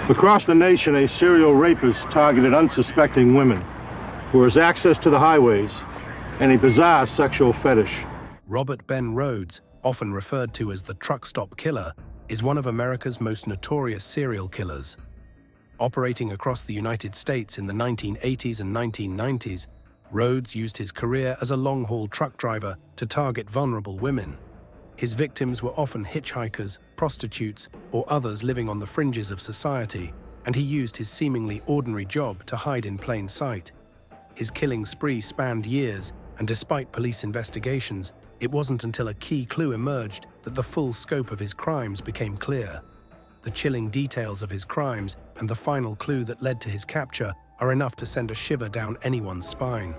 Across the nation, a serial rapist targeted unsuspecting women who has access to the highways and a bizarre sexual fetish. Robert Ben Rhodes, often referred to as the truck stop killer, is one of America's most notorious serial killers. Operating across the United States in the 1980s and 1990s, Rhodes used his career as a long-haul truck driver to target vulnerable women. His victims were often hitchhikers, prostitutes, or others living on the fringes of society, and he used his seemingly ordinary job to hide in plain sight. His killing spree spanned years, and despite police investigations, it wasn't until a key clue emerged that the full scope of his crimes became clear. The chilling details of his crimes and the final clue that led to his capture are enough to send a shiver down anyone's spine.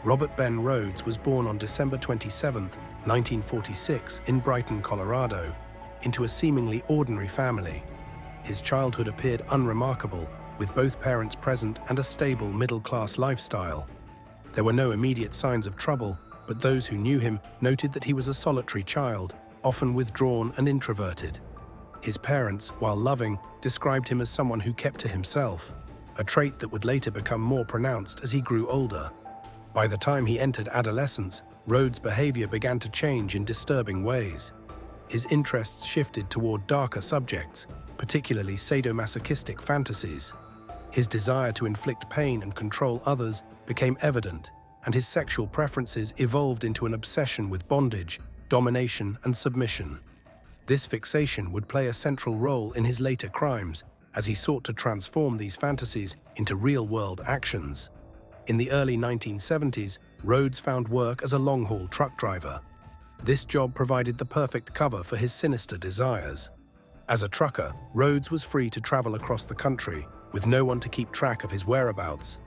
Robert Ben Rhodes was born on December 27, 1946, in Brighton, Colorado, into a seemingly ordinary family. His childhood appeared unremarkable, with both parents present and a stable middle-class lifestyle. There were no immediate signs of trouble, but those who knew him noted that he was a solitary child, often withdrawn and introverted. His parents, while loving, described him as someone who kept to himself, a trait that would later become more pronounced as he grew older. By the time he entered adolescence, Rhodes' behavior began to change in disturbing ways. His interests shifted toward darker subjects, particularly sadomasochistic fantasies. His desire to inflict pain and control others became evident, and his sexual preferences evolved into an obsession with bondage, domination, and submission. This fixation would play a central role in his later crimes, as he sought to transform these fantasies into real-world actions. In the early 1970s, Rhodes found work as a long-haul truck driver. This job provided the perfect cover for his sinister desires. As a trucker, Rhodes was free to travel across the country, with no one to keep track of his whereabouts.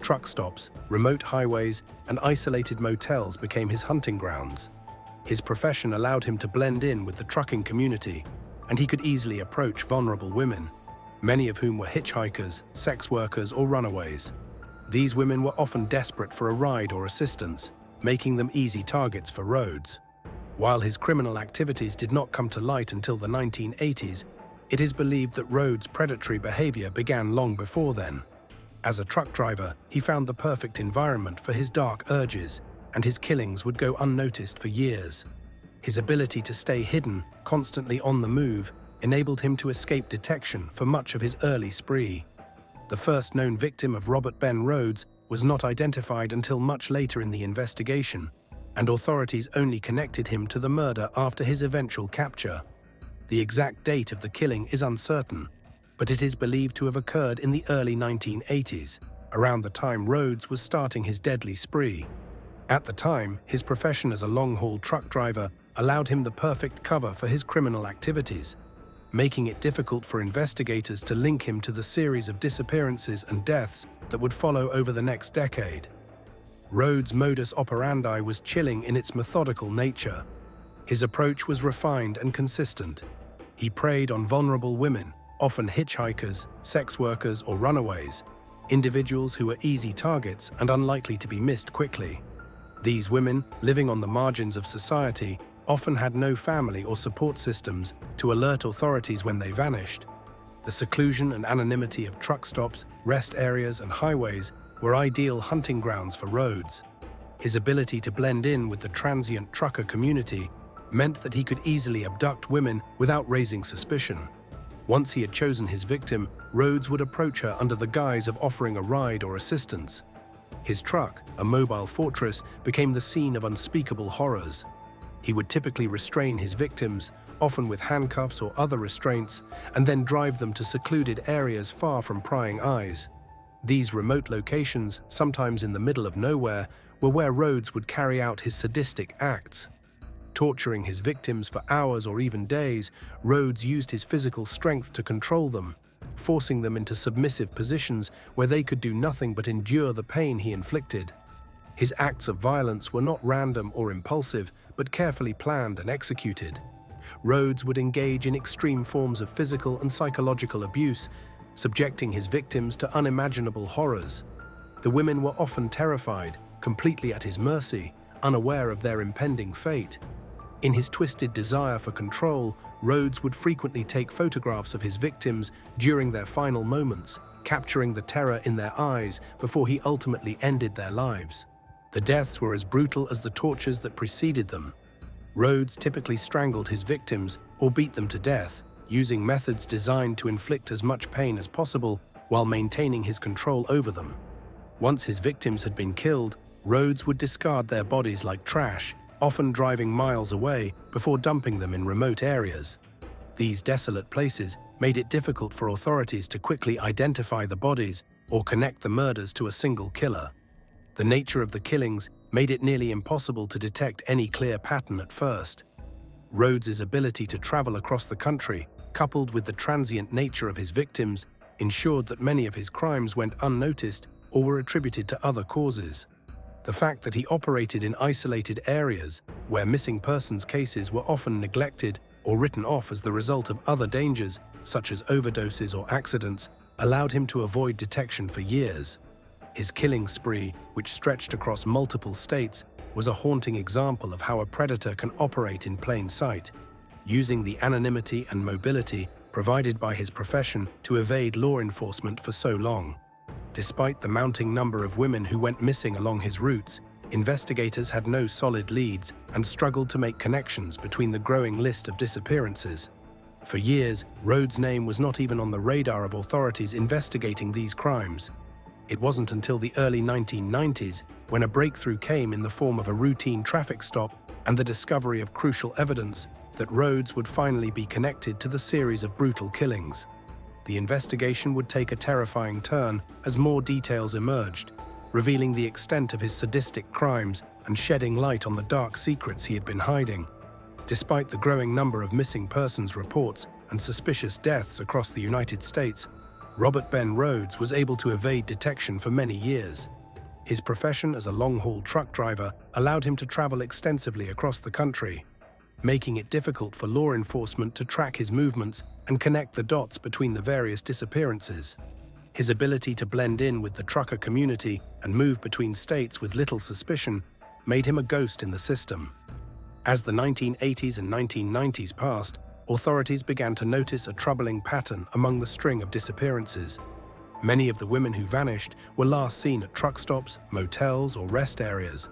Truck stops, remote highways, and isolated motels became his hunting grounds. His profession allowed him to blend in with the trucking community, and he could easily approach vulnerable women, many of whom were hitchhikers, sex workers, or runaways. These women were often desperate for a ride or assistance, making them easy targets for Rhodes. While his criminal activities did not come to light until the 1980s, it is believed that Rhodes' predatory behavior began long before then. As a truck driver, he found the perfect environment for his dark urges, and his killings would go unnoticed for years. His ability to stay hidden, constantly on the move, enabled him to escape detection for much of his early spree. The first known victim of Robert Ben Rhodes was not identified until much later in the investigation, and authorities only connected him to the murder after his eventual capture. The exact date of the killing is uncertain, but it is believed to have occurred in the early 1980s, around the time Rhodes was starting his deadly spree. At the time, his profession as a long-haul truck driver allowed him the perfect cover for his criminal activities, making it difficult for investigators to link him to the series of disappearances and deaths that would follow over the next decade. Rhodes' modus operandi was chilling in its methodical nature. His approach was refined and consistent. He preyed on vulnerable women, often hitchhikers, sex workers, or runaways, individuals who were easy targets and unlikely to be missed quickly. These women, living on the margins of society, often had no family or support systems to alert authorities when they vanished. The seclusion and anonymity of truck stops, rest areas, and highways were ideal hunting grounds for Rhodes. His ability to blend in with the transient trucker community meant that he could easily abduct women without raising suspicion. Once he had chosen his victim, Rhodes would approach her under the guise of offering a ride or assistance. His truck, a mobile fortress, became the scene of unspeakable horrors. He would typically restrain his victims, often with handcuffs or other restraints, and then drive them to secluded areas far from prying eyes. These remote locations, sometimes in the middle of nowhere, were where Rhodes would carry out his sadistic acts. Torturing his victims for hours or even days, Rhodes used his physical strength to control them, forcing them into submissive positions where they could do nothing but endure the pain he inflicted. His acts of violence were not random or impulsive, but carefully planned and executed. Rhodes would engage in extreme forms of physical and psychological abuse, subjecting his victims to unimaginable horrors. The women were often terrified, completely at his mercy, unaware of their impending fate. In his twisted desire for control, Rhodes would frequently take photographs of his victims during their final moments, capturing the terror in their eyes before he ultimately ended their lives. The deaths were as brutal as the tortures that preceded them. Rhodes typically strangled his victims or beat them to death, using methods designed to inflict as much pain as possible while maintaining his control over them. Once his victims had been killed, Rhodes would discard their bodies like trash, often driving miles away before dumping them in remote areas. These desolate places made it difficult for authorities to quickly identify the bodies or connect the murders to a single killer. The nature of the killings made it nearly impossible to detect any clear pattern at first. Rhodes's ability to travel across the country, coupled with the transient nature of his victims, ensured that many of his crimes went unnoticed or were attributed to other causes. The fact that he operated in isolated areas where missing persons cases were often neglected or written off as the result of other dangers, such as overdoses or accidents, allowed him to avoid detection for years. His killing spree, which stretched across multiple states, was a haunting example of how a predator can operate in plain sight, using the anonymity and mobility provided by his profession to evade law enforcement for so long. Despite the mounting number of women who went missing along his routes, investigators had no solid leads and struggled to make connections between the growing list of disappearances. For years, Rhodes' name was not even on the radar of authorities investigating these crimes. It wasn't until the early 1990s when a breakthrough came in the form of a routine traffic stop and the discovery of crucial evidence that Rhodes would finally be connected to the series of brutal killings. The investigation would take a terrifying turn as more details emerged, revealing the extent of his sadistic crimes and shedding light on the dark secrets he had been hiding. Despite the growing number of missing persons reports and suspicious deaths across the United States, Robert Ben Rhodes was able to evade detection for many years. His profession as a long-haul truck driver allowed him to travel extensively across the country, making it difficult for law enforcement to track his movements and connect the dots between the various disappearances. His ability to blend in with the trucker community and move between states with little suspicion made him a ghost in the system. As the 1980s and 1990s passed, authorities began to notice a troubling pattern among the string of disappearances. Many of the women who vanished were last seen at truck stops, motels, or rest areas,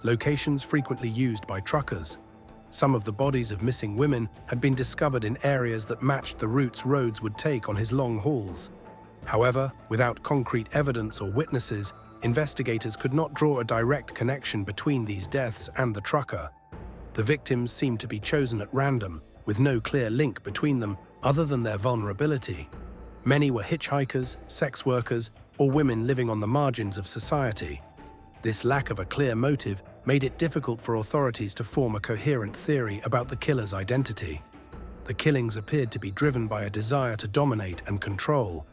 locations frequently used by truckers. Some of the bodies of missing women had been discovered in areas that matched the routes Rhodes would take on his long hauls. However, without concrete evidence or witnesses, investigators could not draw a direct connection between these deaths and the trucker. The victims seemed to be chosen at random, with no clear link between them other than their vulnerability. Many were hitchhikers, sex workers, or women living on the margins of society. This lack of a clear motive made it difficult for authorities to form a coherent theory about the killer's identity. The killings appeared to be driven by a desire to dominate and control,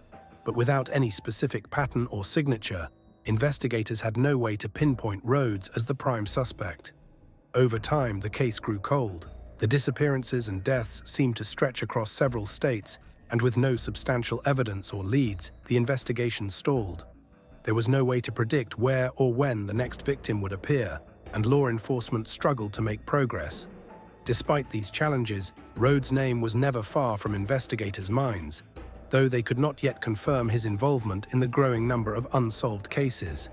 but without any specific pattern or signature, investigators had no way to pinpoint Rhodes as the prime suspect. Over time, the case grew cold. The disappearances and deaths seemed to stretch across several states, and with no substantial evidence or leads, the investigation stalled. There was no way to predict where or when the next victim would appear, and law enforcement struggled to make progress. Despite these challenges, Rhodes' name was never far from investigators' minds, though they could not yet confirm his involvement in the growing number of unsolved cases.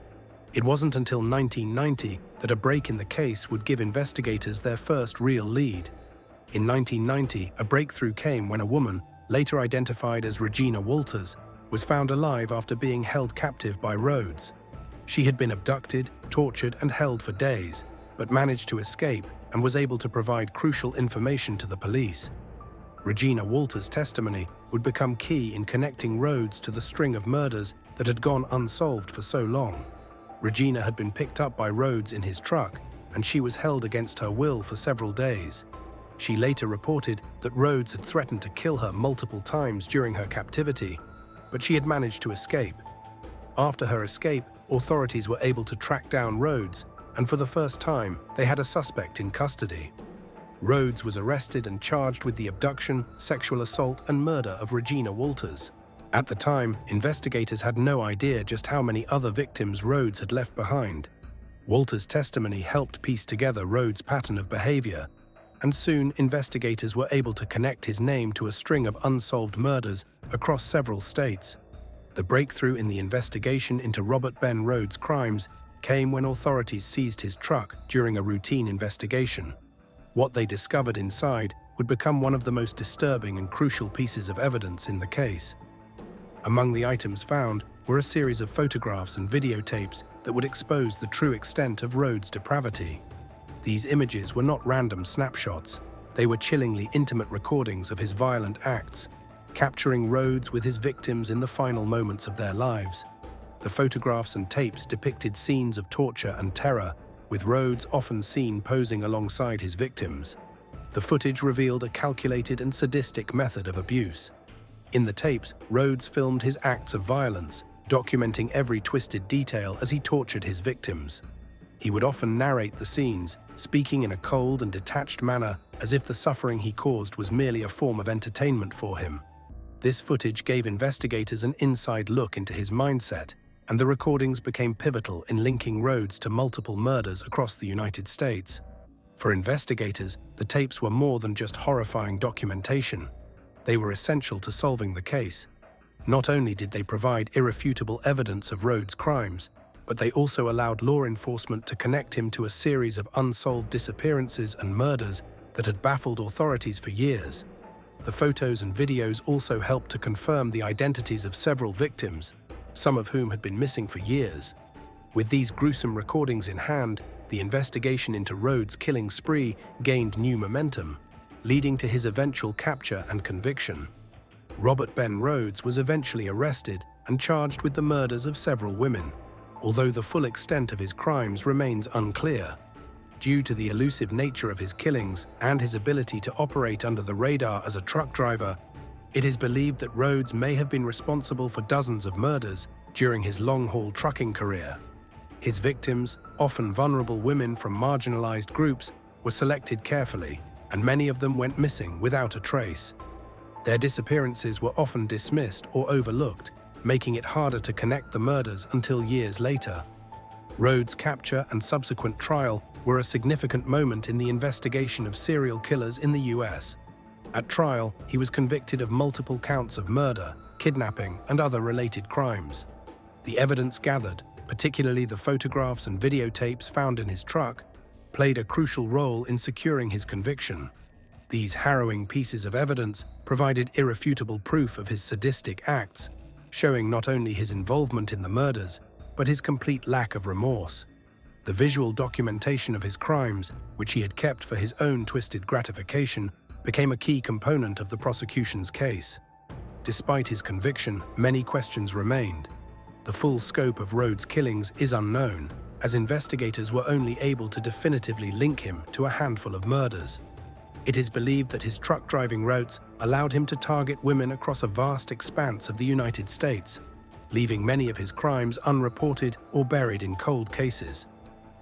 It wasn't until 1990 that a break in the case would give investigators their first real lead. In 1990, a breakthrough came when a woman, later identified as Regina Walters, was found alive after being held captive by Rhodes. She had been abducted, tortured, and held for days, but managed to escape and was able to provide crucial information to the police. Regina Walters' testimony would become key in connecting Rhodes to the string of murders that had gone unsolved for so long. Regina had been picked up by Rhodes in his truck, and she was held against her will for several days. She later reported that Rhodes had threatened to kill her multiple times during her captivity, but she had managed to escape. After her escape, authorities were able to track down Rhodes, and for the first time, they had a suspect in custody. Rhodes was arrested and charged with the abduction, sexual assault, and murder of Regina Walters. At the time, investigators had no idea just how many other victims Rhodes had left behind. Walters' testimony helped piece together Rhodes' pattern of behavior. and soon investigators were able to connect his name to a string of unsolved murders across several states. The breakthrough in the investigation into Robert Ben Rhodes' crimes came when authorities seized his truck during a routine investigation. What they discovered inside would become one of the most disturbing and crucial pieces of evidence in the case. Among the items found were a series of photographs and videotapes that would expose the true extent of Rhodes' depravity. These images were not random snapshots. They were chillingly intimate recordings of his violent acts, capturing Rhodes with his victims in the final moments of their lives. The photographs and tapes depicted scenes of torture and terror, with Rhodes often seen posing alongside his victims. The footage revealed a calculated and sadistic method of abuse. In the tapes, Rhodes filmed his acts of violence, documenting every twisted detail as he tortured his victims. He would often narrate the scenes, speaking in a cold and detached manner as if the suffering he caused was merely a form of entertainment for him. This footage gave investigators an inside look into his mindset, and the recordings became pivotal in linking Rhodes to multiple murders across the United States. For investigators, the tapes were more than just horrifying documentation. They were essential to solving the case. Not only did they provide irrefutable evidence of Rhodes' crimes, but they also allowed law enforcement to connect him to a series of unsolved disappearances and murders that had baffled authorities for years. The photos and videos also helped to confirm the identities of several victims, some of whom had been missing for years. With these gruesome recordings in hand, the investigation into Rhodes' killing spree gained new momentum, leading to his eventual capture and conviction. Robert Ben Rhodes was eventually arrested and charged with the murders of several women, although the full extent of his crimes remains unclear. Due to the elusive nature of his killings and his ability to operate under the radar as a truck driver, it is believed that Rhodes may have been responsible for dozens of murders during his long-haul trucking career. His victims, often vulnerable women from marginalized groups, were selected carefully, and many of them went missing without a trace. Their disappearances were often dismissed or overlooked, making it harder to connect the murders until years later. Rhodes' capture and subsequent trial were a significant moment in the investigation of serial killers in the US. At trial, he was convicted of multiple counts of murder, kidnapping, and other related crimes. The evidence gathered, particularly the photographs and videotapes found in his truck, played a crucial role in securing his conviction. These harrowing pieces of evidence provided irrefutable proof of his sadistic acts, showing not only his involvement in the murders, but his complete lack of remorse. The visual documentation of his crimes, which he had kept for his own twisted gratification, became a key component of the prosecution's case. Despite his conviction, many questions remained. The full scope of Rhodes' killings is unknown, as investigators were only able to definitively link him to a handful of murders. It is believed that his truck driving routes allowed him to target women across a vast expanse of the United States, leaving many of his crimes unreported or buried in cold cases.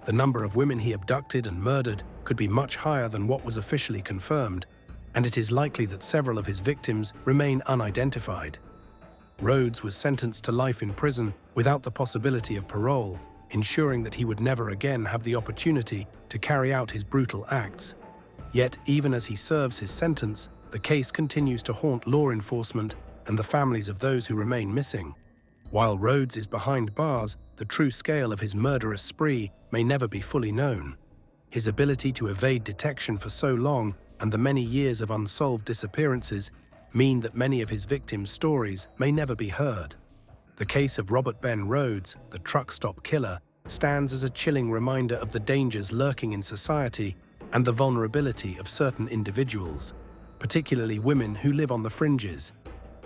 The number of women he abducted and murdered could be much higher than what was officially confirmed, and it is likely that several of his victims remain unidentified. Rhodes was sentenced to life in prison without the possibility of parole, ensuring that he would never again have the opportunity to carry out his brutal acts. Yet, even as he serves his sentence, the case continues to haunt law enforcement and the families of those who remain missing. While Rhodes is behind bars, the true scale of his murderous spree may never be fully known. His ability to evade detection for so long and the many years of unsolved disappearances mean that many of his victims' stories may never be heard. The case of Robert Ben Rhodes, the truck stop killer, stands as a chilling reminder of the dangers lurking in society and the vulnerability of certain individuals, particularly women who live on the fringes.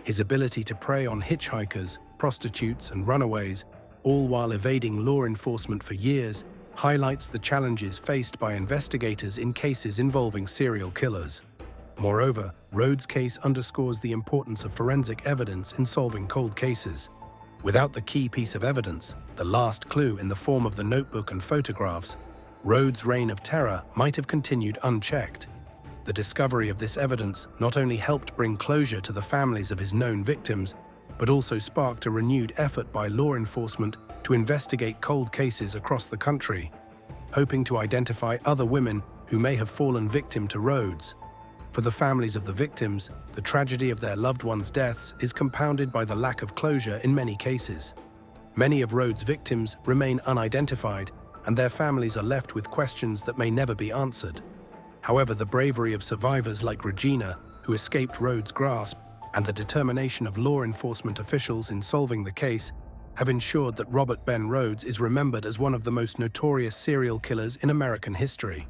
His ability to prey on hitchhikers, prostitutes, and runaways, all while evading law enforcement for years, highlights the challenges faced by investigators in cases involving serial killers. Moreover, Rhodes' case underscores the importance of forensic evidence in solving cold cases. Without the key piece of evidence, the last clue in the form of the notebook and photographs, Rhodes' reign of terror might have continued unchecked. The discovery of this evidence not only helped bring closure to the families of his known victims, but also sparked a renewed effort by law enforcement to investigate cold cases across the country, hoping to identify other women who may have fallen victim to Rhodes. For the families of the victims, the tragedy of their loved ones' deaths is compounded by the lack of closure in many cases. Many of Rhodes' victims remain unidentified, and their families are left with questions that may never be answered. However, the bravery of survivors like Regina, who escaped Rhodes' grasp, and the determination of law enforcement officials in solving the case have ensured that Robert Ben Rhodes is remembered as one of the most notorious serial killers in American history.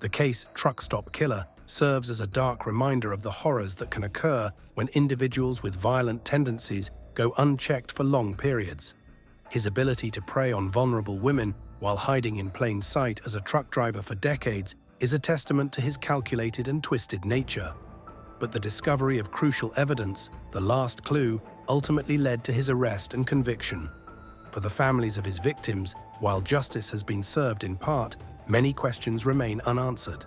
The case Truck Stop Killer serves as a dark reminder of the horrors that can occur when individuals with violent tendencies go unchecked for long periods. His ability to prey on vulnerable women while hiding in plain sight as a truck driver for decades is a testament to his calculated and twisted nature. But the discovery of crucial evidence, the last clue, ultimately led to his arrest and conviction. For the families of his victims, while justice has been served in part, many questions remain unanswered.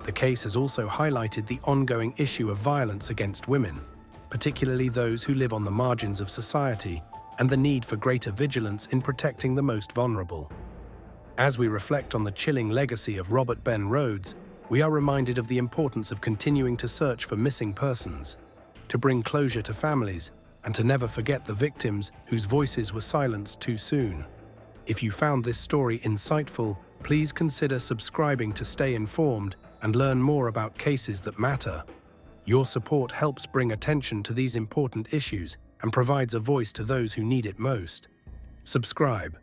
The case has also highlighted the ongoing issue of violence against women, particularly those who live on the margins of society, and the need for greater vigilance in protecting the most vulnerable. As we reflect on the chilling legacy of Robert Ben Rhodes, we are reminded of the importance of continuing to search for missing persons, to bring closure to families, and to never forget the victims whose voices were silenced too soon. If you found this story insightful, please consider subscribing to stay informed and learn more about cases that matter. Your support helps bring attention to these important issues and provides a voice to those who need it most. Subscribe